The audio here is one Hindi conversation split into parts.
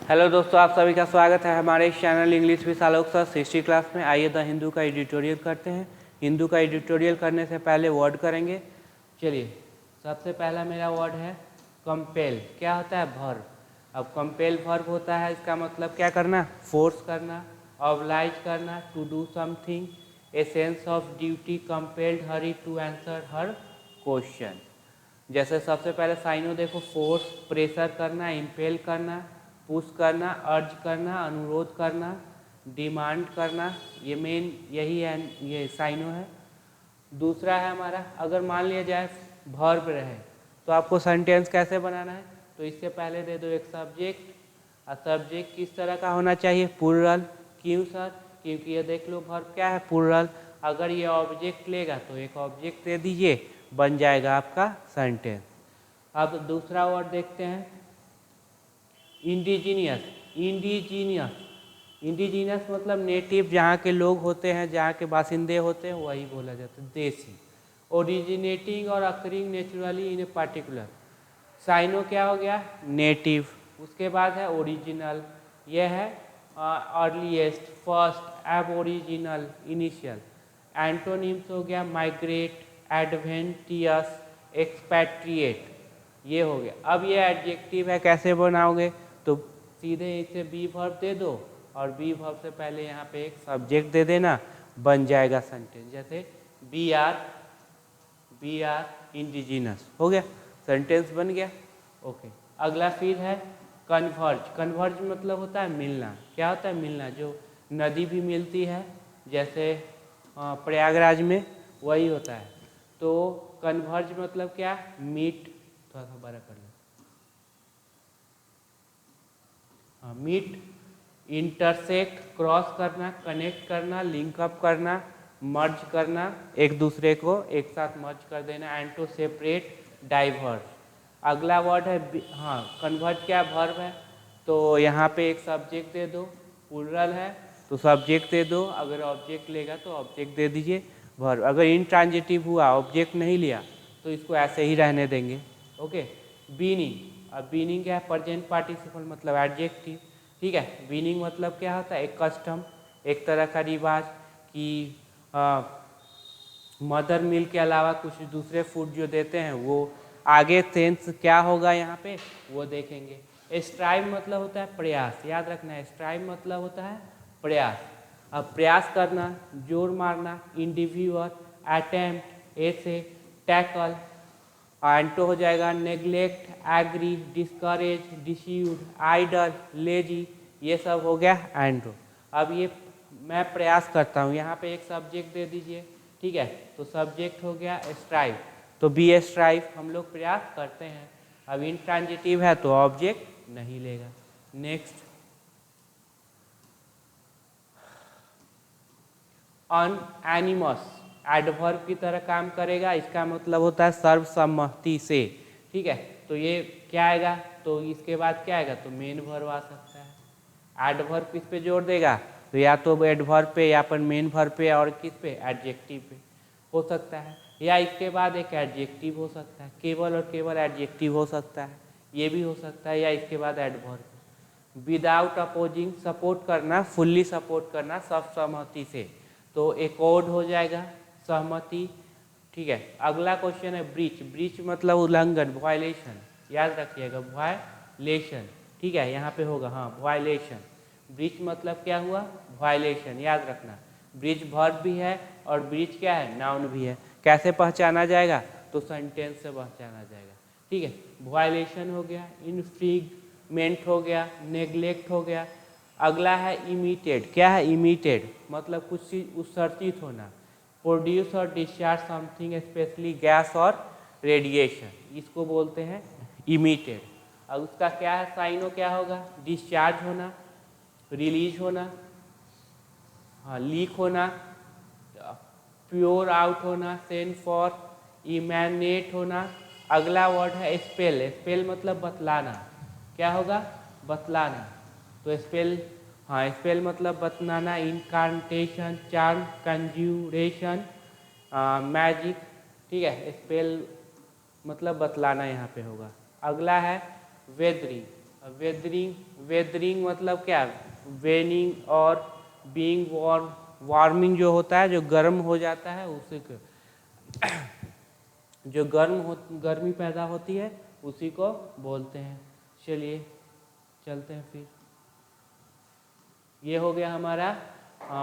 हेलो दोस्तों, आप सभी का स्वागत है हमारे channel English with Alok sir history class में। आइए द हिंदू का एडिटोरियल करते हैं। हिंदू का एडिटोरियल करने से पहले वर्ड करेंगे। चलिए, सबसे पहला मेरा वर्ड है कंपेल। क्या होता है? वर्ब। अब कंपेल वर्ब होता है, इसका मतलब क्या करना? फोर्स करना, ऑब्लाइज करना, to do something, a sense of duty, compelled Hari to answer her question. जैसे सबसे पहले साइनो देखो, फोर्स, प्रेशर करना, इम्पेल करना, पुश करना, अर्ज करना, अनुरोध करना, डिमांड करना, ये मेन यही है, ये साइनो है। दूसरा है हमारा, अगर मान लिया जाए वर्ब रहे तो आपको सेंटेंस कैसे बनाना है, तो इससे पहले दे दो एक सब्जेक्ट। और सब्जेक्ट किस तरह का होना चाहिए? प्लूरल। क्यों सर? क्योंकि ये देख लो वर्ब क्या है? प्लूरल। अगर ये ऑब्जेक्ट लेगा तो एक ऑब्जेक्ट दे दीजिए, बन जाएगा आपका सेंटेंस। अब दूसरा वर्ड देखते हैं, इंडिजीनियस। इंडिजीनियस इंडिजीनियस मतलब नेटिव, जहाँ के लोग होते हैं, जहाँ के बासिंदे होते हैं, वही बोला जाता है, देसी। ओरिजिनेटिंग और occurring naturally in a particular. साइनो क्या हो गया? नेटिव। उसके बाद है ओरिजिनल, यह है earliest, first, aboriginal, initial. Antonyms हो गया माइग्रेट, एडवेंटियस, एक्सपैट्रिएट, ये हो गया। अब ये एडजेक्टिव है, कैसे बनाओगे? तो सीधे इसे बी वर्ब दे दो और बी वर्ब से पहले यहाँ पे एक सब्जेक्ट दे देना, बन जाएगा सेंटेंस। जैसे बी आर इंडिजिनस, हो गया, सेंटेंस बन गया। ओके, अगला फिर है कन्वर्ज। कन्वर्ज मतलब होता है मिलना। क्या होता है? मिलना। जो नदी भी मिलती है, जैसे प्रयागराज में, वही होता है। तो कन्वर्ज मतलब क्या? मीट, थोड़ा सा बड़ा कर लो। हाँ, मीट, इंटरसेक्ट, क्रॉस करना, कनेक्ट करना, लिंकअप करना, मर्ज करना, एक दूसरे को एक साथ मर्ज कर देना, एंड टू सेपरेट, डाइवर्स। अगला वर्ड है हाँ, कन्वर्ट क्या वर्ब है, तो यहाँ पे एक सब्जेक्ट दे दो, प्लूरल है तो सब्जेक्ट दे दो, अगर ऑब्जेक्ट लेगा तो ऑब्जेक्ट दे दीजिए, वर्ब। अगर इंट्रांजिटिव हुआ, ऑब्जेक्ट नहीं लिया, तो इसको ऐसे ही रहने देंगे। Okay, binning. अब बीनिंग क्या है? प्रेजेंट पार्टिसिपल मतलब एडजेक्टिव। ठीक है, बीनिंग मतलब क्या होता है? एक कस्टम, एक तरह का रिवाज कि मदर मिल्क के अलावा कुछ दूसरे फूड जो देते हैं, वो आगे सेंस क्या होगा यहाँ पे वो देखेंगे। स्ट्राइव मतलब होता है प्रयास, याद रखना है, स्ट्राइव मतलब होता है प्रयास। अब प्रयास करना, जोर मारना, इंडिविजुअल, अटेम्प्ट, ऐसे, टैकल। एंटो हो जाएगा neglect, agree, discourage, disused, idle, lazy, ये सब हो गया एंटो। अब ये मैं प्रयास करता हूँ, यहाँ पे एक सब्जेक्ट दे दीजिए। ठीक है, तो सब्जेक्ट हो गया स्ट्राइव, तो बी स्ट्राइव, हम लोग प्रयास करते हैं। अब इंट्रांजिटिव है तो ऑब्जेक्ट नहीं लेगा। नेक्स्ट, अनएनिमस, एडवर्ब की तरह काम करेगा, इसका मतलब होता है सर्वसम्मति से। ठीक है, तो ये क्या आएगा? तो इसके बाद क्या आएगा? तो मेन वर्ब आ सकता है। एडवर्ब किस पे जोड़ देगा? तो या तो एडवर्ब पे, या पर मेन वर्ब पे, और किस पे? एडजेक्टिव पे हो सकता है, या इसके बाद एक एडजेक्टिव हो सकता है, केवल और केवल एडजेक्टिव हो सकता है, ये भी हो सकता है, या इसके बाद एडवर्ब। विदाउट अपोजिंग, सपोर्ट करना, फुल्ली सपोर्ट करना, सर्वसम्मति से, तो एकॉर्ड हो जाएगा, सहमति। ठीक है, अगला क्वेश्चन है ब्रीच। ब्रीच मतलब उल्लंघन, वायलेशन, याद रखिएगा, वायलेशन। ठीक है, यहाँ पे होगा हाँ वायलेशन। ब्रीच मतलब क्या हुआ? वायलेशन, याद रखना। ब्रीच वर्ब भी है और ब्रीच क्या है? नाउन भी है। कैसे पहचाना जाएगा? तो सेंटेंस से पहचाना जाएगा। ठीक है, वायलेशन हो गया, इनफ्रिंजमेंट हो गया, नेग्लेक्ट हो गया। अगला है इमिटेड। क्या है? इमिटेड मतलब कुछ चीज उत्सर्जित होना, प्रोड्यूस और डिस्चार्ज समथिंग, स्पेशली गैस और रेडिएशन, इसको बोलते हैं इमिटेड। अब उसका क्या है? साइनो क्या होगा? डिस्चार्ज होना, रिलीज होना, हाँ लीक होना, प्योर आउट होना, सेंड फॉर, इमैनेट होना। अगला वर्ड है स्पेल। स्पेल मतलब बतलाना। क्या होगा? बतलाना, तो स्पेल, हाँ स्पेल मतलब बतलाना, इनकांटेशन, चार्म, कंज्यूरेशन, मैजिक। ठीक है, स्पेल मतलब बतलाना यहाँ पे होगा। अगला है वेदरिंग। वेदरिंग, वेदरिंग मतलब क्या, वेनिंग और बीइंग वार्म, वार्मिंग जो होता है जो गर्म हो जाता है उसी को, जो गर्मी पैदा होती है उसी को बोलते हैं। चलिए चलते हैं फिर, ये हो गया हमारा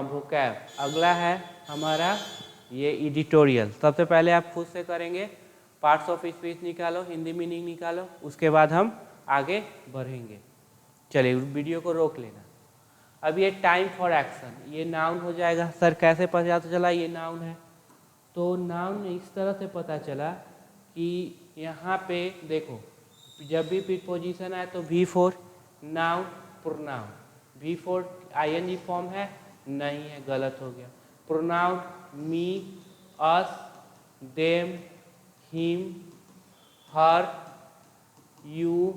वोकैब। अगला है हमारा ये एडिटोरियल। सबसे पहले आप खुद से करेंगे, पार्ट्स ऑफ स्पीच निकालो, हिंदी मीनिंग निकालो, उसके बाद हम आगे बढ़ेंगे। चलिए वीडियो को रोक लेना। अब ये टाइम फॉर एक्शन, ये नाउन हो जाएगा। सर कैसे पता चला ये नाउन है? तो नाउन इस तरह से पता चला कि यहाँ पे देखो, जब भी प्रीपोजिशन आए तो V4 noun pronoun, V4 ING form है? नहीं है, गलत हो गया। Pronoun me, us, them, him, her, you,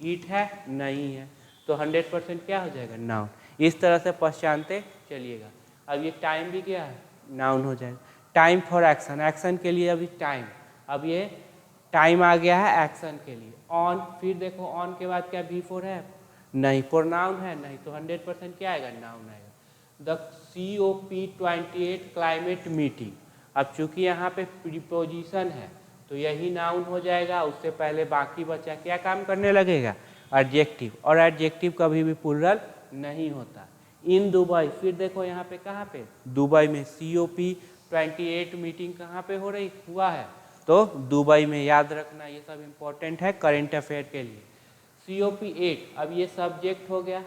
it है? नहीं है, तो 100% क्या हो जाएगा? नाउन। इस तरह से पहचानते चलिएगा। अब ये टाइम भी क्या है? नाउन हो जाएगा। टाइम फॉर एक्शन, एक्शन के लिए अभी टाइम, अब ये टाइम आ गया है एक्शन के लिए। ऑन, फिर देखो ऑन के बाद क्या V4 है? नहीं। प्रोनाउन है? नहीं, तो 100% क्या आएगा? नाउन आएगा। द COP28 क्लाइमेट मीटिंग, अब चूंकि यहाँ पे प्रीपोजिशन है तो यही नाउन हो जाएगा। उससे पहले बाकी बचा क्या काम करने लगेगा? एडजेक्टिव, और एडजेक्टिव कभी भी प्लुरल नहीं होता। इन दुबई, फिर देखो यहाँ पे कहाँ पे? दुबई में। COP28 मीटिंग कहाँ पे हो रही हुआ है? तो दुबई में। याद रखना, ये सब इम्पोर्टेंट है करेंट अफेयर के लिए। COP8, अब ये सब्जेक्ट हो गया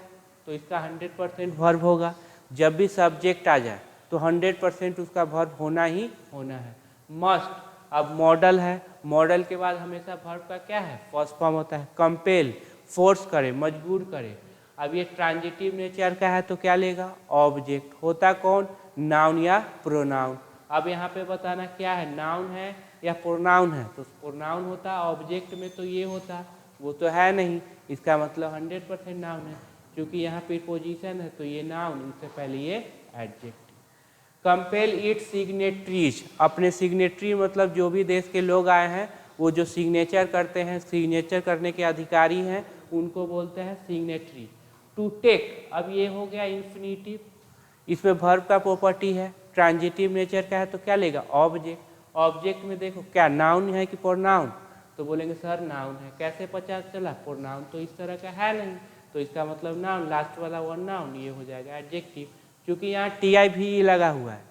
तो इसका 100% वर्ब होगा। जब भी सब्जेक्ट आ जाए तो 100% उसका वर्ब होना ही होना है। मस्ट, अब मॉडल है, मॉडल के बाद हमेशा वर्ब का क्या है? फर्स्ट फॉर्म होता है। कंपेल, फोर्स करे, मजबूर करे। अब ये ट्रांजिटिव नेचर का है तो क्या लेगा? ऑब्जेक्ट। होता कौन? नाउन या प्रोनाउन। अब यहाँ पे बताना क्या है, नाउन है या प्रोनाउन है? तो प्रोनाउन होता, ऑब्जेक्ट में तो ये होता, वो तो है नहीं, इसका मतलब 100% नाउन है। क्योंकि यहाँ प्रीपोजिशन है तो ये नाउन, इससे पहले ये एडजेक्टिव। कंपेल इट सिग्नेटरीज, अपने सिग्नेटरी मतलब जो भी देश के लोग आए हैं वो जो सिग्नेचर करते हैं, सिग्नेचर करने के अधिकारी हैं, उनको बोलते हैं सिग्नेटरी। टू टेक, अब ये हो गया इन्फिनिटिव, इसमें वर्ब का प्रॉपर्टी है, ट्रांजिटिव नेचर का है तो क्या लेगा? ऑब्जेक्ट। ऑब्जेक्ट में देखो क्या नाउन है कि प्रोनाउन? तो बोलेंगे सर नाउन है। कैसे पता चला? प्रोनाउन तो इस तरह का है नहीं, तो इसका मतलब नाउन, लास्ट वाला वन नाउन, ये हो जाएगा एडजेक्टिव। क्योंकि यहाँ TIVE लगा हुआ है,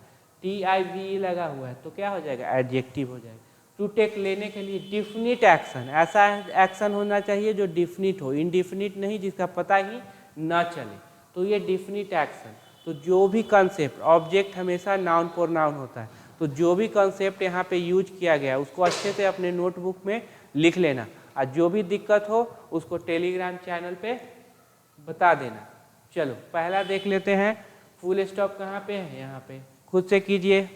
TIVE लगा हुआ है तो क्या हो जाएगा? एडजेक्टिव हो जाएगा। टू टेक लेने के लिए डिफिनिट एक्शन, ऐसा एक्शन होना चाहिए जो डिफिनिट हो, इनडिफिनिट नहीं जिसका पता ही ना चले, तो ये डिफिनिट एक्शन। तो जो भी कंसेप्ट, ऑब्जेक्ट हमेशा नाउन प्रोनाउन होता है, तो जो भी कंसेप्ट यहाँ पे यूज किया गया उसको अच्छे से अपने नोटबुक में लिख लेना, और जो भी दिक्कत हो उसको टेलीग्राम चैनल पे बता देना। चलो पहला देख लेते हैं, फुल स्टॉप कहाँ पे है? यहाँ पे, खुद से कीजिए।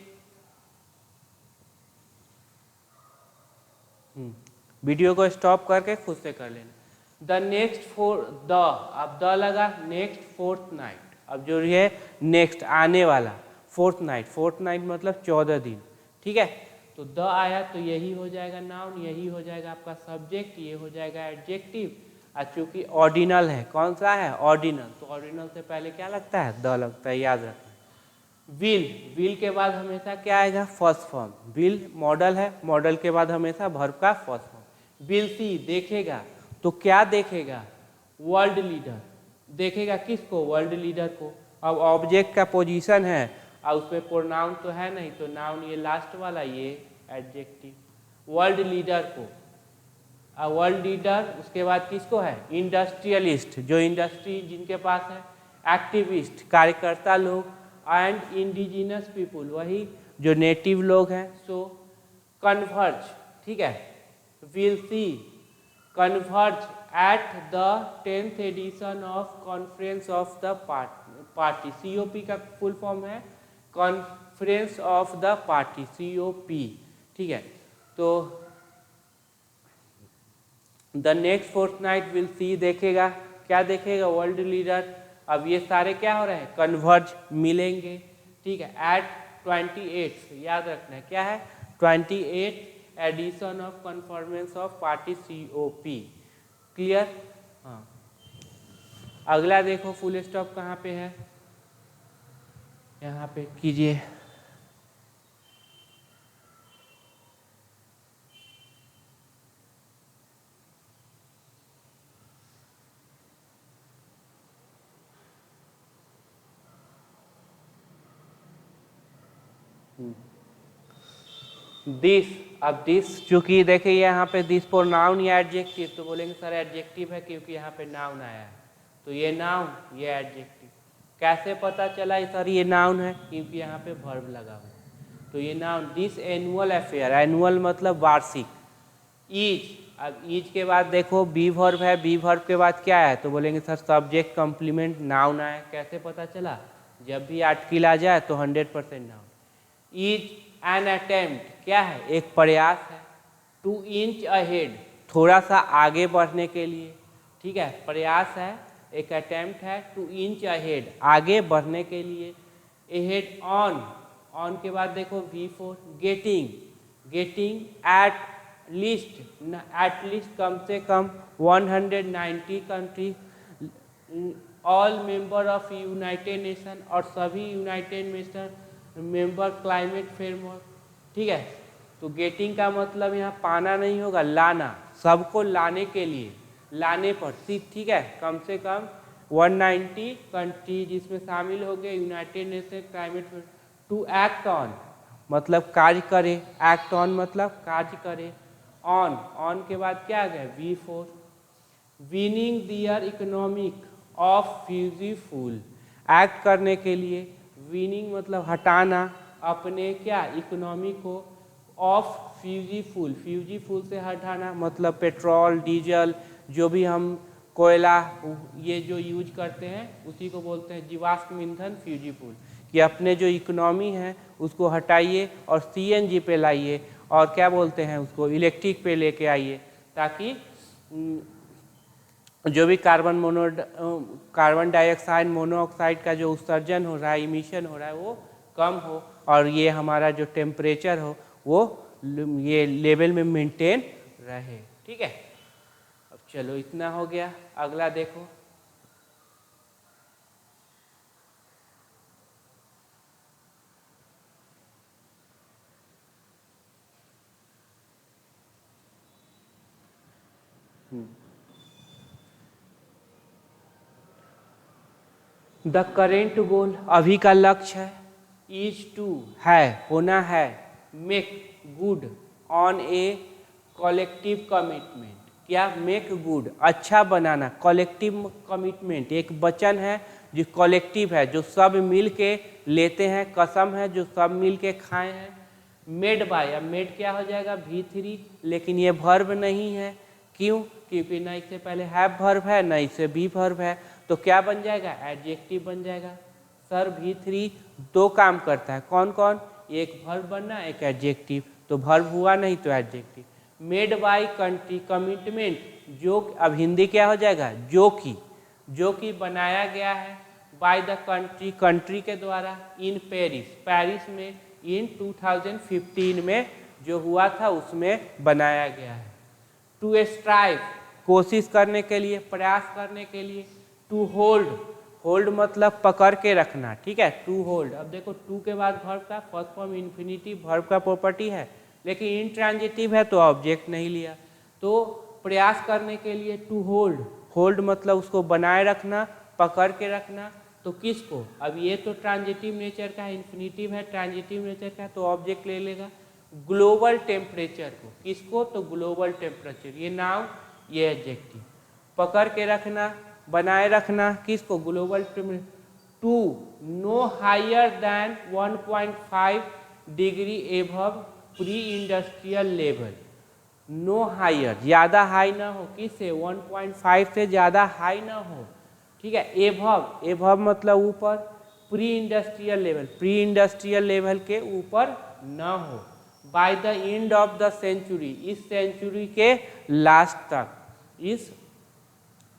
वीडियो को स्टॉप करके खुद से कर लेना। द नेक्स्ट फोर, द, अब द लगा, नेक्स्ट फोर्थ नाइट, अब जो ये नेक्स्ट आने वाला, फोर्थ नाइट, फोर्थ नाइट मतलब 14 दिन, ठीक है। तो द आया तो यही हो जाएगा नाउन, यही हो जाएगा आपका सब्जेक्ट, ये हो जाएगा एडजेक्टिव। और चूंकि ऑर्डिनल है, कौन सा है? ऑर्डिनल, तो ऑर्डिनल से पहले क्या लगता है? द लगता है, याद रखना। विल, विल के बाद हमेशा क्या आएगा? First form. विल मॉडल है, मॉडल के बाद हमेशा वर्ब का फर्स्ट फॉर्म। विल सी, देखेगा, तो क्या देखेगा? World leader. देखेगा किसको? वर्ल्ड लीडर को। अब ऑब्जेक्ट का पोजीशन है और उसमें प्रोनाउन तो है नहीं, तो नाउन ये लास्ट वाला, ये एडजेक्टिव। वर्ल्ड लीडर को, वर्ल्ड लीडर, उसके बाद किसको है? इंडस्ट्रियलिस्ट, जो इंडस्ट्री जिनके पास है। एक्टिविस्ट, कार्यकर्ता लोग। एंड इंडिजिनस पीपुल, वही जो नेटिव लोग हैं। सो कन्वर्ज, ठीक है, will see converge at the 10th edition of conference of the party. COP का फुल फॉर्म है conference of the party, COP, ठीक है। तो the next fortnight will see, देखेगा, क्या देखेगा? World leader. अब ये सारे क्या हो रहे हैं? कन्वर्ज, मिलेंगे, ठीक है। एट 28, याद रखना है क्या है? 28 edition of conference of party, COP, clear? हाँ, अगला देखो फुल स्टॉप कहाँ पे है, यहाँ पे कीजिए। दिस, अब दिस चूंकि देखिए यहाँ पे दिस प्रोनाउन या एडजेक्टिव, तो बोलेंगे सर एडजेक्टिव है क्योंकि यहाँ पे नाउन आया है, तो ये नाउन ये एडजेक्टिव। कैसे पता चला सर ये नाउन है, क्योंकि यहाँ पे वर्ब लगा हुआ है, तो ये noun. This annual affair, annual मतलब वार्षिक। ईज, अब ईज के बाद देखो बी वर्ब है, बी वर्ब के बाद क्या है, तो बोलेंगे सर सब्जेक्ट कम्प्लीमेंट नाउन आया। कैसे पता चला, जब भी आर्टिकल आ जाए तो 100% नाउन। इज एन अटेम्प्ट, क्या है, एक प्रयास है। टू इंच अहेड, थोड़ा सा आगे बढ़ने के लिए, ठीक है, प्रयास है, एक अटेम्प्ट है। टू इंच अहेड, आगे बढ़ने के लिए। अहेड ऑन, ऑन के बाद देखो V4, getting, getting at least, at least कम से कम 190 country, all member of United Nation, और सभी United Nation member climate framework, ठीक है। तो गेटिंग का मतलब यहाँ पाना नहीं होगा, लाना, सबको लाने के लिए, लाने पर, ठीक है, कम से कम 190 कंट्री जिसमें शामिल हो गए United Nation climate. To act on मतलब कार्य करे, एक्ट ऑन मतलब कार्य करे। ऑन, ऑन के बाद क्या आ गया V4, winning their economic of fossil fuel, act करने के लिए। विनिंग मतलब हटाना, अपने क्या इकोनॉमी को, ऑफ फ्यूजीफुल, फ्यूजीफुल से हटाना मतलब पेट्रोल डीजल, जो भी हम कोयला ये जो यूज करते हैं उसी को बोलते हैं जीवाश्म ईंधन, फ्यूजीफुल। कि अपने जो इकोनॉमी है उसको हटाइए और CNG पे लाइए, और क्या बोलते हैं उसको इलेक्ट्रिक पे लेके आइए, ताकि जो भी कार्बन डाइऑक्साइड मोनोऑक्साइड का जो उत्सर्जन हो रहा है, इमिशन हो रहा है, वो कम हो, और ये हमारा जो टेम्परेचर हो वो ये लेवल में मेंटेन रहे, ठीक है। अब चलो इतना हो गया, अगला देखो। द करेंट गोल, अभी का लक्ष्य है। इज टू, है, होना है। Make good on a collective commitment, क्या, मेक गुड, अच्छा बनाना। कलेक्टिव कमिटमेंट एक वचन है जो कलेक्टिव है, जो सब मिल के लेते हैं, कसम है जो सब मिल के खाए हैं। मेड बाय, अब मेड क्या हो जाएगा V3, लेकिन ये वर्ब नहीं है, क्यों, क्योंकि ना इससे पहले हैव वर्ब है ना इससे बी वर्ब है, तो क्या बन जाएगा, एडजेक्टिव बन जाएगा। सर V3 दो काम करता है, कौन कौन, एक वर्ब बनना एक एडजेक्टिव, तो वर्ब हुआ नहीं तो adjective. Made by country commitment, जो, अब हिंदी क्या हो जाएगा, जो कि बनाया गया है। बाय द कंट्री, कंट्री के द्वारा। इन पेरिस, पेरिस में। इन 2015 में जो हुआ था उसमें बनाया गया है। टू स्ट्राइव, कोशिश करने के लिए, प्रयास करने के लिए। टू होल्ड, होल्ड मतलब पकड़ के रखना, ठीक है, टू होल्ड। अब देखो टू के बाद वर्ब का फर्स्ट फॉर्म इन्फिनिटिव वर्ब का प्रॉपर्टी है, लेकिन इंट्रांजिटिव है तो ऑब्जेक्ट नहीं लिया। तो प्रयास करने के लिए टू होल्ड, होल्ड मतलब उसको बनाए रखना, पकड़ के रखना। तो किसको, अब ये तो ट्रांजिटिव नेचर का है, इन्फिनिटिव है, ट्रांजिटिव नेचर का, तो ऑब्जेक्ट ले लेगा। ग्लोबल टेम्परेचर को, किसको, तो ग्लोबल टेम्परेचर, ये नाउन ये एडजेक्टिव। पकड़ के रखना, बनाए रखना, किसको, global temperature. To, no higher than 1.5 degree above pre industrial level. No higher, ज़्यादा हाई ना हो, किससे, 1.5 से ज़्यादा हाई ना हो, ठीक है। एबव, एबव मतलब ऊपर। Pre industrial level, pre industrial level के ऊपर ना हो। By the end of the century, इस सेंचुरी के लास्ट तक, इस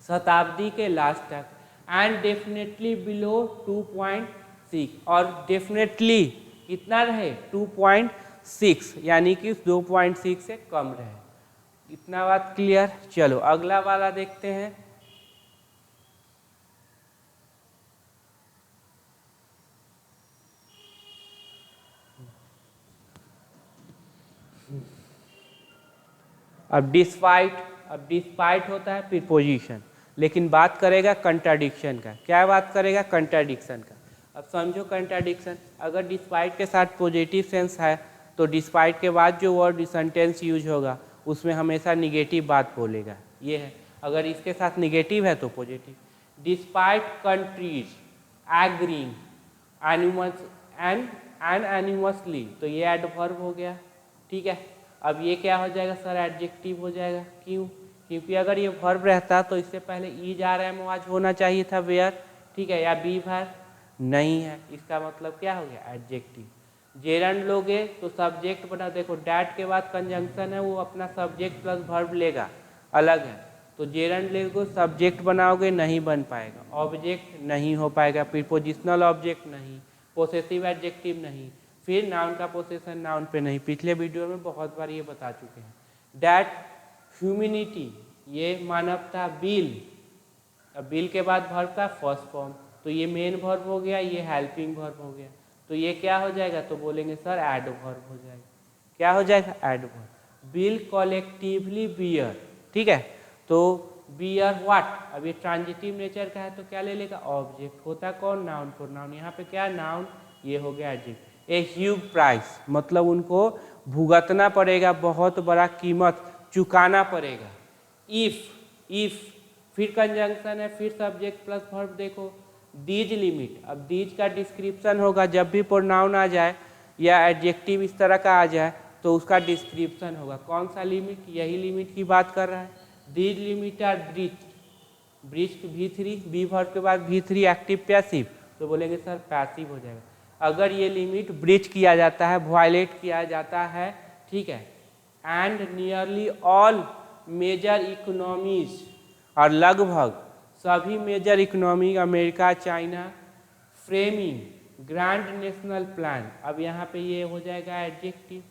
शताब्दी के लास्ट तक। एंड डेफिनेटली बिलो 2.6, और डेफिनेटली कितना रहे, 2.6, यानी कि 2.6 से कम रहे। इतना बात क्लियर। चलो अगला वाला देखते हैं। अब डिस्पाइट होता है प्रीपोजिशन, लेकिन बात करेगा कंट्राडिक्शन का। क्या बात करेगा? कंट्राडिक्शन का। अब समझो कंट्राडिक्शन, अगर डिस्पाइट के साथ पॉजिटिव सेंस है तो डिस्पाइट के बाद जो वर्ड सेंटेंस यूज होगा उसमें हमेशा निगेटिव बात बोलेगा, ये है। अगर इसके साथ निगेटिव है तो पॉजिटिव। डिस्पाइट कंट्रीज एग्रीइंग एनिमसली, तो ये एडवर्ब हो गया, ठीक है। अब ये क्या हो जाएगा सर? एडजेक्टिव हो जाएगा। क्यों? क्योंकि अगर ये वर्ब रहता तो इससे पहले ईज आर एम ओ आज होना चाहिए था, वेयर, ठीक है, या बी वर्ब नहीं है, इसका मतलब क्या हो गया? एडजेक्टिव। जेरंड लोगे तो सब्जेक्ट बना, देखो डैट के बाद कंजंक्शन है, वो अपना सब्जेक्ट प्लस वर्ब लेगा, अलग है। तो जेरंड लोगे सब्जेक्ट बनाओगे, नहीं बन पाएगा, ऑब्जेक्ट नहीं हो पाएगा, प्रीपोजिशनल ऑब्जेक्ट नहीं, पोसेसिव एडजेक्टिव नहीं, फिर नाउन का पोसेशन नाउन पे नहीं। पिछले वीडियो में बहुत बार ये बता चुके हैं। डैट ह्यूमैनिटी, ये मानवता, बिल, अब बिल के बाद वर्ब का फर्स्ट फॉर्म, तो ये मेन वर्ब हो गया, ये हेल्पिंग वर्ब हो गया, तो ये क्या हो जाएगा? तो बोलेंगे सर एडवर्ब हो जाएगा। क्या हो जाएगा? एडवर्ब। बिल कलेक्टिवली बियर, ठीक है, तो बियर व्हाट, अब ये ट्रांजिटिव नेचर का है तो क्या ले लेगा? ऑब्जेक्ट। होता कौन? Noun pronoun. यहाँ पे क्या? नाउन, ये हो गया एडजेक्टिव। ए ह्यूज प्राइस, मतलब उनको भुगतना पड़ेगा, बहुत बड़ा कीमत चुकाना पड़ेगा। इफ फिर कंजंक्शन है, फिर सब्जेक्ट प्लस वर्ब, देखो दीज लिमिट, अब दीज का डिस्क्रिप्शन होगा, जब भी प्रोनाउन आ जाए या एडजेक्टिव इस तरह का आ जाए तो उसका डिस्क्रिप्शन होगा। कौन सा लिमिट? यही लिमिट की बात कर रहा है। These limit are breached, V3, be verb के बाद V3 एक्टिव पैसिव, तो बोलेंगे सर पैसिव हो जाएगा। अगर ये लिमिट ब्रीच किया जाता है, वायलेट किया जाता है, ठीक है, and nearly all major economies, और लगभग सभी major economy, America, China, framing grand national plan, अब यहाँ पे ये हो जाएगा एडजेक्टिव।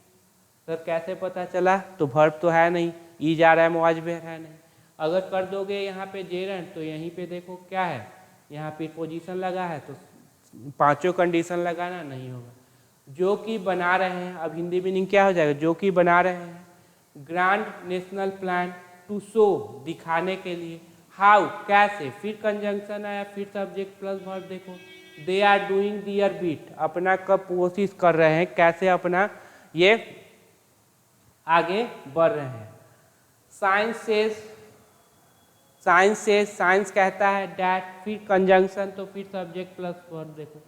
सर कैसे पता चला? तो वर्ब तो है नहीं, ई जा रहा है, मुआजबेर है नहीं। अगर कर दोगे यहाँ पे जेरंड, तो यहीं पे देखो क्या है, यहाँ पे पोजीशन लगा है, तो पांचों कंडीशन लगाना नहीं होगा। जो कि बना रहे हैं, अब हिंदी मीनिंग क्या हो जाएगा? जो कि बना रहे हैं। Grand national plan, to show, दिखाने के लिए। हाउ, कैसे, फिर कंजंक्शन आया, फिर सब्जेक्ट प्लस वर्ब, देखो they are doing their bit, अपना कब कोशिश कर रहे हैं, कैसे अपना ये आगे बढ़ रहे हैं। साइंस कहता है डैट, फिर कंजंक्शन, तो फिर सब्जेक्ट प्लस वर्ब, देखो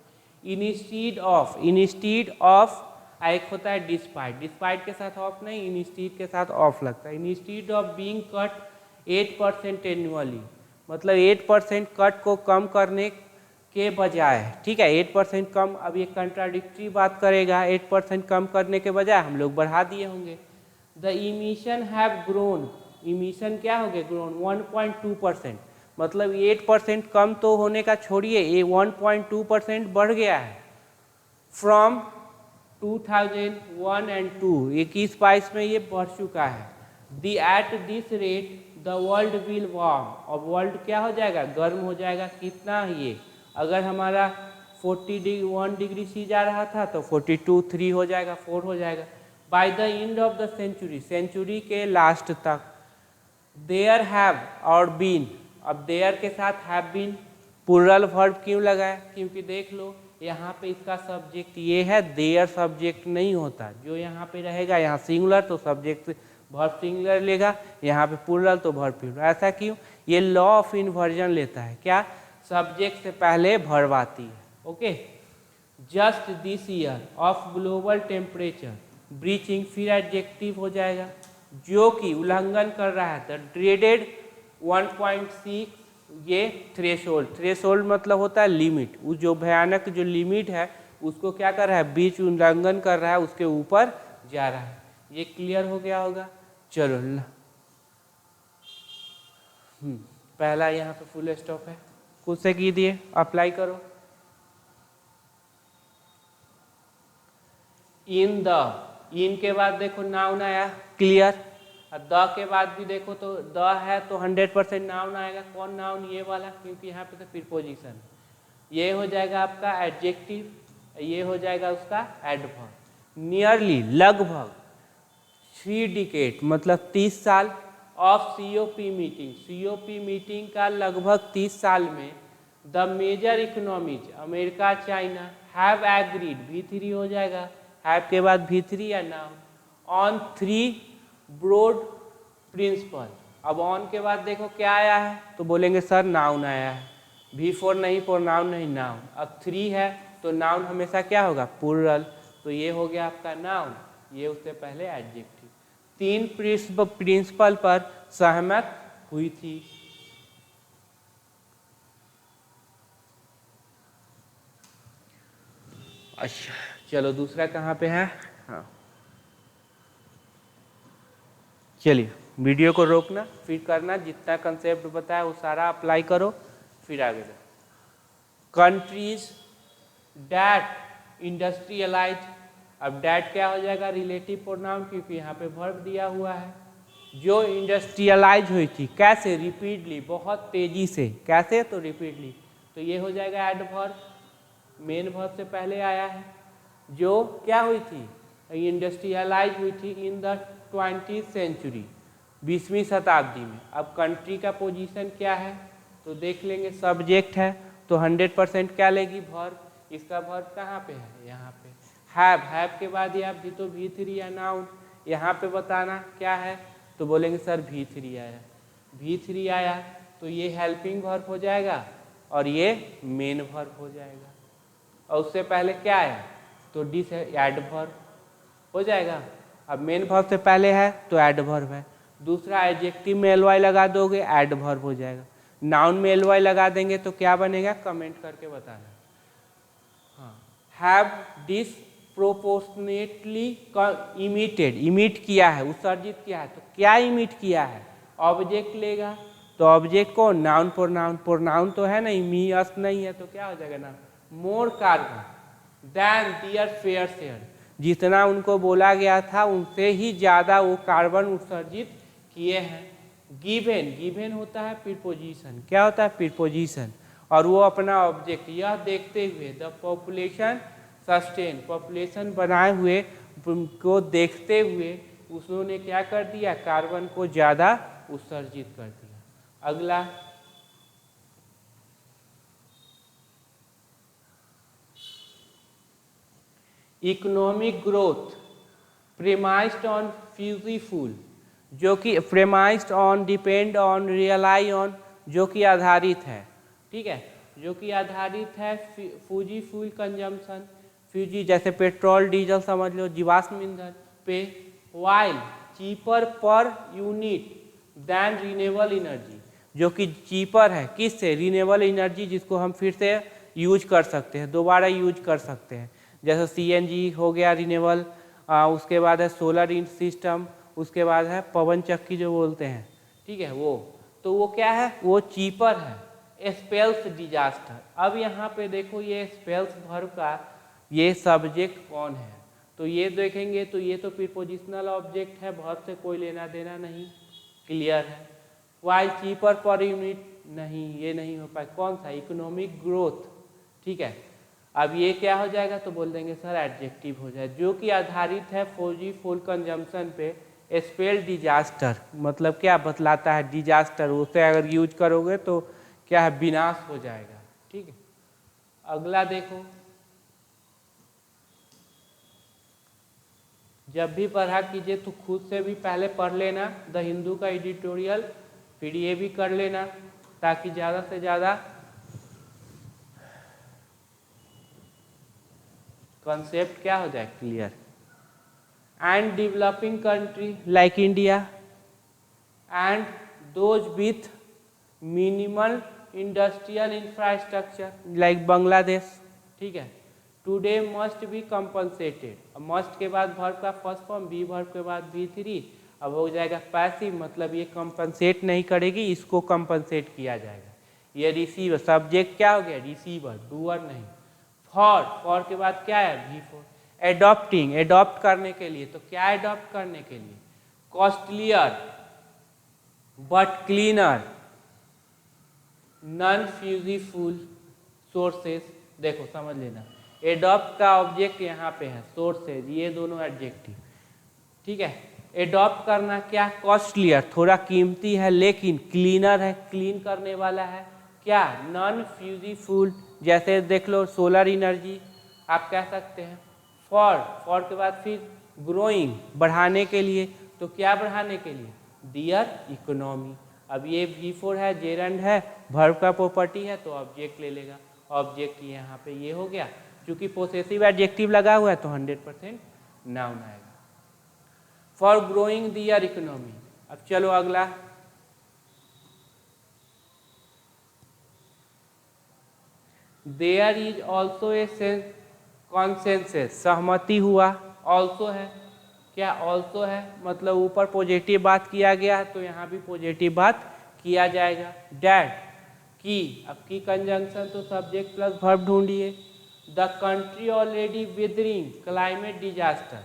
इंस्टीड ऑफ, एक होता है डिस्पाइट के साथ ऑफ नहीं, इंस्टीड के साथ ऑफ लगता है। Instead of being cut 8% annually, मतलब 8% कट को कम करने के बजाय, ठीक है, 8% कम, अब ये कंट्राडिक्टरी बात करेगा, 8% कम करने के बजाय हम लोग बढ़ा दिए होंगे। The emission have grown, emission क्या हो गया? ग्रोन 1.2%, मतलब 8% कम तो होने का छोड़िए, ये 1.2% बढ़ गया है। फ्रॉम 2001 एंड 2, 21-22 में ये बढ़ चुका है। At this rate the world will warm, अब वर्ल्ड क्या हो जाएगा? गर्म हो जाएगा। कितना? ये अगर हमारा 41 डिग्री सी जा रहा था तो 42, 3 हो जाएगा, 4 हो जाएगा। By the end of the century, century के लास्ट तक। देयर हैव और बीन, अब देयर के साथ हैव बीन प्लूरल वर्ब क्यों लगाया? क्योंकि देख लो यहाँ पे इसका सब्जेक्ट ये है, देयर सब्जेक्ट नहीं होता, जो यहाँ पे रहेगा, यहाँ सिंगुलर तो सब्जेक्ट वर्ब सिंगुलर लेगा, यहाँ पे प्लूरल तो वर्ब प्लूरल। ऐसा क्यों? ये लॉ ऑफ इन्वर्जन लेता है। क्या? सब्जेक्ट से पहले वर्ब आती है। Okay, just this year of global temperature breaching, फिर एडजेक्टिव हो जाएगा, जो कि उल्लंघन कर रहा है। द ड्रेडेड 1.6, ये थ्रेशोल्ड मतलब होता है लिमिट, उस जो भयानक जो लिमिट है उसको क्या कर रहा है? बीच उल्लंघन कर रहा है, उसके ऊपर जा रहा है। ये क्लियर हो गया होगा। चलो पहला यहाँ पे फुल स्टॉप है, खुद से कीजिए, अप्लाई करो। इन द, इन के बाद देखो नाउन आया, क्लियर। द के बाद भी देखो तो द है तो 100% नाउन आएगा। कौन नाउन? ये वाला, क्योंकि यहाँ पे तो प्रीपोजिशन। ये हो जाएगा आपका एडजेक्टिव, ये हो जाएगा उसका एडवर्ब। नियरली, लगभग, 3 डिकेड मतलब 30 साल of COP meeting, COP meeting का लगभग 30 साल में the major economies America China have agreed, V3 हो जाएगा, हैव के बाद V3 या नाउन, ऑन 3 ब्रॉड प्रिंसिपल। अब ऑन के बाद देखो क्या आया है, तो बोलेंगे सर नाउन आया है, V4 नहीं, प्रोनाउन नहीं, नाउन। अब 3 है तो नाउन हमेशा क्या होगा, प्लूरल, तो ये हो गया आपका नाउन, ये उससे पहले एडजेक्टिव। 3 प्रिंसिपल पर सहमत हुई थी। अच्छा चलो दूसरा कहाँ पे है, हाँ चलिए वीडियो को रोकना फिर करना, जितना कंसेप्ट बताया वो सारा अप्लाई करो फिर आगे जाओ। कंट्रीज डैट इंडस्ट्रियलाइज, अब डैट क्या हो जाएगा, रिलेटिव प्रोनाउन, क्योंकि यहाँ पे वर्ब दिया हुआ है। जो इंडस्ट्रियलाइज हुई थी, कैसे, रिपीटली, बहुत तेजी से, कैसे, तो रिपीटली, तो ये हो जाएगा एडवर्ब, मेन वर्ब से पहले आया है। जो क्या हुई थी, इंडस्ट्रियलाइज हुई थी इन द 20th सेंचुरी, 20वीं शताब्दी में। अब कंट्री का पोजीशन क्या है, तो देख लेंगे, सब्जेक्ट है तो 100% क्या लेगी, वर्ब, इसका वर्ब कहाँ पे है, यहाँ पे हैव के बाद या भी तो V3 या नाउन, यहाँ पे बताना क्या है, तो बोलेंगे सर V3 आया, V3 आया तो ये हेल्पिंग वर्ब हो जाएगा और ये मेन वर्ब हो जाएगा। और उससे पहले क्या आया, तो डिस एडवर्ब हो जाएगा। अब मेन वर्ब से पहले है तो एडवर्ब है, दूसरा एडजेक्टिव में एलवाई लगा दोगे एडवर्ब हो जाएगा, नाउन में एलवाई लगा देंगे तो क्या बनेगा, कमेंट करके बताना। हाँ, हैव डिसप्रोपोर्शनेटली इमिटेड, इमिट किया है, उत्सर्जित किया है, तो क्या इमिट किया है, ऑब्जेक्ट लेगा, तो ऑब्जेक्ट कौन, नाउन प्रोनाउन, प्रोनाउन तो है नहीं, मी अस नहीं है, तो क्या हो जाएगा ना, more carbon than their fair share, जितना उनको बोला गया था उनसे ही ज़्यादा वो कार्बन उत्सर्जित किए हैं। गिवन, गिवन होता है प्रीपोजिशन, क्या होता है, प्रीपोजिशन, और वो अपना ऑब्जेक्ट, यह देखते हुए, द पॉपुलेशन सस्टेन, पॉपुलेशन बनाए हुए को देखते हुए उन्होंने क्या कर दिया, कार्बन को ज़्यादा उत्सर्जित कर दिया। अगला, इकोनॉमिक ग्रोथ प्रेमाइज्ड ऑन फ्यूजीफुल, जो कि प्रेमाइज्ड ऑन, डिपेंड ऑन, रियलाई ऑन, जो कि आधारित है, ठीक है, जो कि आधारित है फ्यूजी फ्यूल कंजम्पशन, फ्यूजी जैसे पेट्रोल डीजल समझ लो, जीवाश्म ईंधन पे, while cheaper per unit than renewable energy, जो कि चीपर है किससे, रिन्यूएबल एनर्जी, जिसको हम फिर से यूज कर सकते हैं, दोबारा यूज कर सकते हैं, जैसे CNG हो गया रिन्यूएबल, उसके बाद है सोलर सिस्टम, उसके बाद है पवन चक्की जो बोलते हैं, ठीक है, वो तो वो क्या है, वो चीपर है। स्पेल्स डिजास्टर, अब यहाँ पे देखो ये स्पेल्स वर्ब का ये सब्जेक्ट कौन है, तो ये देखेंगे तो ये तो प्रीपोजिशनल ऑब्जेक्ट है, वर्ब से कोई लेना देना नहीं, क्लियर है। वाइल चीपर पर यूनिट नहीं, ये नहीं हो पाए, कौन सा, इकोनॉमिक ग्रोथ, ठीक है। अब ये क्या हो जाएगा, तो बोल देंगे सर एडजेक्टिव हो जाए, जो कि आधारित है फौजी फूल कंजम्पशन पे। स्पेल डिजास्टर मतलब क्या बतलाता है, डिजास्टर, उसे अगर यूज करोगे तो क्या है, विनाश हो जाएगा, ठीक है। अगला देखो, जब भी पढ़ा कीजिए तो खुद से भी पहले पढ़ लेना द हिंदू का एडिटोरियल, फिर ये भी कर लेना ताकि ज़्यादा से ज़्यादा कॉन्सेप्ट क्या हो जाए, clear. And developing country like India and those with minimal industrial infrastructure like Bangladesh, ठीक है, today must be compensated. Must के बाद वर्ब का फर्स्ट फॉर्म, बी वर्ब के बाद V3, अब हो जाएगा पैसिव, मतलब ये कंपनसेट नहीं करेगी, इसको कंपनसेट किया जाएगा। ये रिसीवर, सब्जेक्ट क्या हो गया, रिसीवर, डूअर नहीं। फॉर के बाद क्या है, V4। एडॉप्टिंग, एडॉप्ट करने के लिए, तो क्या एडॉप्ट करने के लिए, costlier but cleaner non fossil fuel sources, देखो समझ लेना, एडॉप्ट का ऑब्जेक्ट यहाँ पे है, सोर्सेज, ये दोनों एडजेक्टिव, ठीक है। एडॉप्ट करना क्या, कॉस्टलियर, थोड़ा कीमती है, लेकिन क्लीनर है, क्लीन करने वाला है, क्या, नॉन फ्यूजिफुल, जैसे देख लो सोलर एनर्जी आप कह सकते हैं। फॉर के बाद फिर ग्रोइंग, बढ़ाने के लिए, तो क्या बढ़ाने के लिए, दियर इकोनॉमी। अब ये V4 है, जेरंड है, वर्ब का प्रॉपर्टी है तो ऑब्जेक्ट ले लेगा, ऑब्जेक्ट यहाँ पे ये हो गया, क्योंकि पोसेसिव एडजेक्टिव लगा हुआ है तो 100% नाउन आएगा। For growing their economy. अब चलो अगला, there is also a consensus, सहमति हुआ, ऑल्सो है, क्या ऑल्सो है, मतलब ऊपर पॉजिटिव बात किया गया है तो यहाँ भी पॉजिटिव बात किया जाएगा। डैट की, अब की कंजंक्शन तो सब्जेक्ट प्लस वर्ब ढूंढिए। The country already withering climate disaster,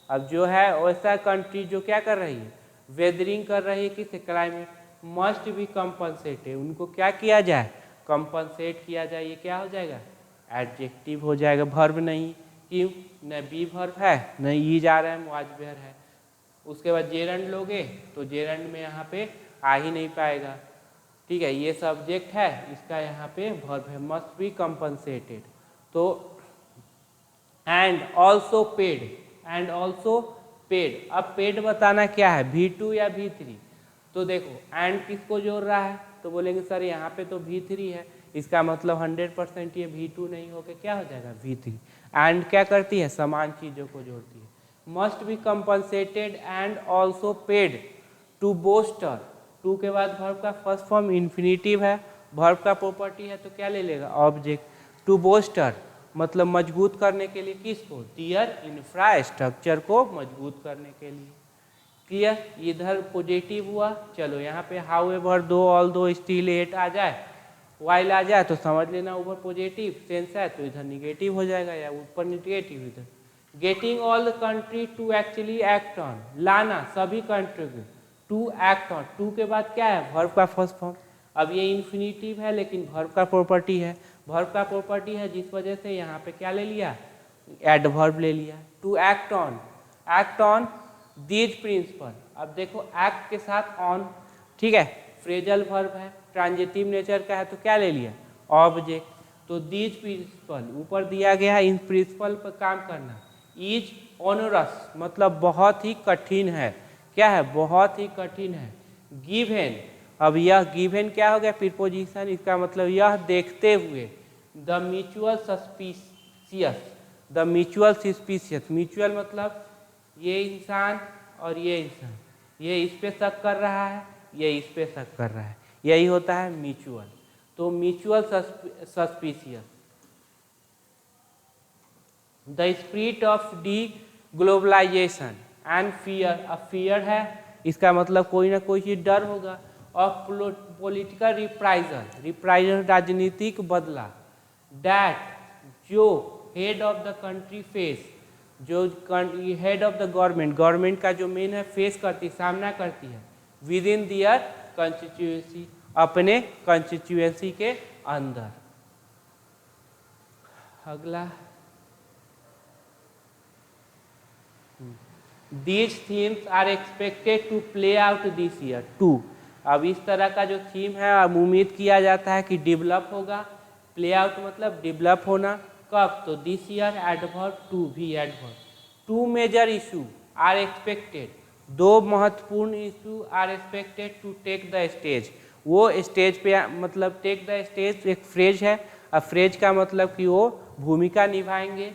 अब जो है वैसा कंट्री जो क्या कर रही है, वेदरिंग कर रही है, किसे, क्लाइमेट, मस्ट बी कंपनसेटेड, उनको क्या किया जाए, कंपनसेट किया जाए, ये क्या हो जाएगा, एडजेक्टिव हो जाएगा, वर्ब नहीं, क्यों, न बी वर्ब है न ई जा रहा है, मुआजबेर है। उसके बाद जेरंड लोगे तो जेरंड में यहाँ पे आ ही नहीं पाएगा, ठीक है, ये सब्जेक्ट है, इसका यहाँ पे वर्ब है, मस्ट बी कंपनसेटेड, तो and also paid, and also paid. अब पेड बताना क्या है, V2 या V3, तो देखो एंड किसको जोड़ रहा है, तो बोलेंगे सर यहाँ पे तो V3 है, इसका मतलब 100% ये V2 नहीं होकर क्या हो जाएगा, V3। एंड क्या करती है, समान चीज़ों को जोड़ती है। Must be compensated and also paid to bolster, to के बाद वर्ब का फर्स्ट फॉर्म इन्फिनिटिव है, वर्ब का प्रॉपर्टी है तो क्या ले लेगा, ऑब्जेक्ट। टू बोस्टर मतलब मजबूत करने के लिए, किसको, दियर इंफ्रास्ट्रक्चर को मजबूत करने के लिए। क्लियर, इधर पॉजिटिव हुआ, चलो यहाँ पे हाउएवर, दो, ऑल दो, स्टिल, एट आ जाए, वाइल आ जाए तो समझ लेना ऊपर पॉजिटिव सेंस है तो इधर निगेटिव हो जाएगा, या ऊपर निगेटिव इधर। Getting all the country to actually act on, लाना सभी कंट्री को टू एक्ट ऑन, टू के बाद क्या है, वर्ब का फर्स्ट फॉर्म। अब ये इन्फिनिटिव है लेकिन वर्ब का प्रॉपर्टी है, वर्ब का प्रॉपर्टी है जिस वजह से यहाँ पे क्या ले लिया, एडवर्ब ले लिया। To act on these principle, अब देखो एक्ट के साथ ऑन, ठीक है, फ्रेजल वर्ब है, ट्रांजिटिव नेचर का है तो क्या ले लिया, ऑब्जेक्ट। तो दीज प्रिंसिपल ऊपर दिया गया है, इन प्रिंसिपल पर काम करना। इज ऑनरस मतलब बहुत ही कठिन है, क्या है, बहुत ही कठिन है। गिवन, अब यह गिवन क्या हो गया, प्रीपोजिशन, इसका मतलब यह देखते हुए। The mutual suspicious, the mutual suspicious, mutual मतलब ये इंसान और ये इंसान, ये इस पे शक कर रहा है, ये इस पे शक कर रहा है, यही होता है म्यूचुअल। तो mutual suspicious. The spirit of the globalisation and fear, अब फियर है इसका मतलब कोई ना कोई चीज डर होगा, और पॉलिटिकल रिप्राइजल राजनीतिक बदला। डैट जो head of the country face, जो हेड ऑफ द गवर्नमेंट का जो मेन है फेस करती, सामना करती है, विद इन दियर कंस्टिट्यूएंसी, अपने कंस्टिट्यूएंसी के अंदर। अगला, these themes are expected to play out this year too. अब इस तरह का जो थीम है अब उम्मीद किया जाता है कि डेवलप होगा, प्ले आउट मतलब डेवलप होना, कब, तो दिस ईयर, एडवर्ब टू भी adverb. Two major issue are expected, दो महत्वपूर्ण issue are expected to take the stage, वो स्टेज पे मतलब टेक द स्टेज एक फ्रेज है, अब फ्रेज का मतलब कि वो भूमिका निभाएंगे।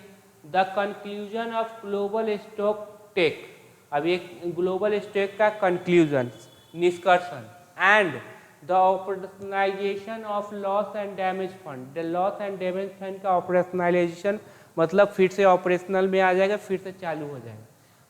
The conclusion of global stocktake, अब ये ग्लोबल स्टॉक का कंक्लूजन, निष्कर्षण। And the operationalisation of loss and damage fund, the loss and damage fund का ऑपरेशनलाइजेशन मतलब फिर से ऑपरेशनल में आ जाएगा, फिर से चालू हो जाएगा।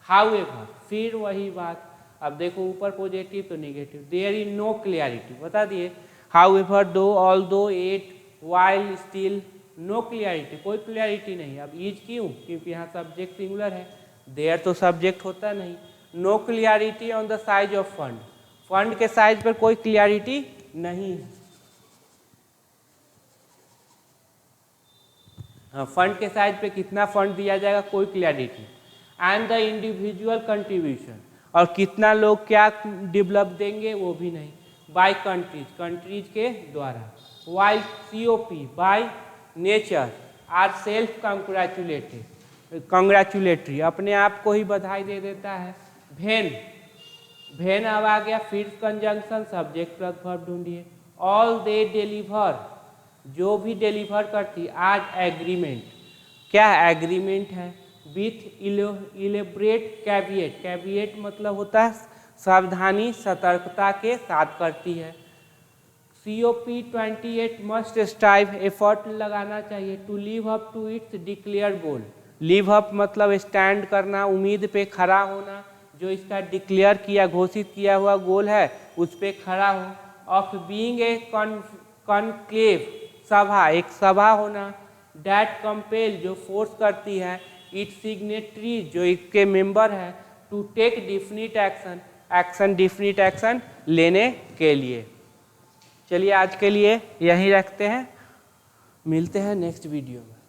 हाउएवर, फिर वही बात, अब देखो ऊपर पॉजिटिव तो negative. There is no clarity, बता दिए। However, though, although, yet, while, still, no clarity, कोई क्लियरिटी नहीं। अब इज क्यों, क्योंकि यहाँ सब्जेक्ट सिंगुलर है, देयर तो सब्जेक्ट होता नहीं। No clarity on the size of fund, fund के साइज पर कोई क्लियरिटी नहीं है। हाँ, फंड के साइज पे कितना फंड दिया जाएगा, कोई clarity. And the individual contribution, और कितना लोग क्या डेवलप देंगे वो भी नहीं। बाय कंट्रीज, कंट्रीज के द्वारा। While COP by nature are self congratulatory, अपने आप को ही बधाई दे देता है। वेन, वेन अब आ गया फिर कंजंक्शन, सब्जेक्ट प्लस वर्ब ढूंढिए। ऑल दे डिलीवर, जो भी डिलीवर करती, आज एग्रीमेंट, क्या एग्रीमेंट है, विथ इलेबरेट कैविएट, कैविएट मतलब होता है सावधानी सतर्कता के साथ करती है। COP 28 मस्ट स्ट्राइव, एफर्ट लगाना चाहिए to live up to its declare goal, live up मतलब स्टैंड करना, उम्मीद पे खड़ा होना, जो इसका डिक्लेयर किया घोषित किया हुआ गोल है उस पे खड़ा हो। ऑफ बीइंग ए कॉन्क्लेव, सभा, एक सभा होना। डैट कंपेल, जो फोर्स करती है, इट्स सिग्नेटरीज, जो इसके मेंबर है, to take definite action, action definite action लेने के लिए। चलिए आज के लिए यहीं रखते हैं, मिलते हैं नेक्स्ट वीडियो में।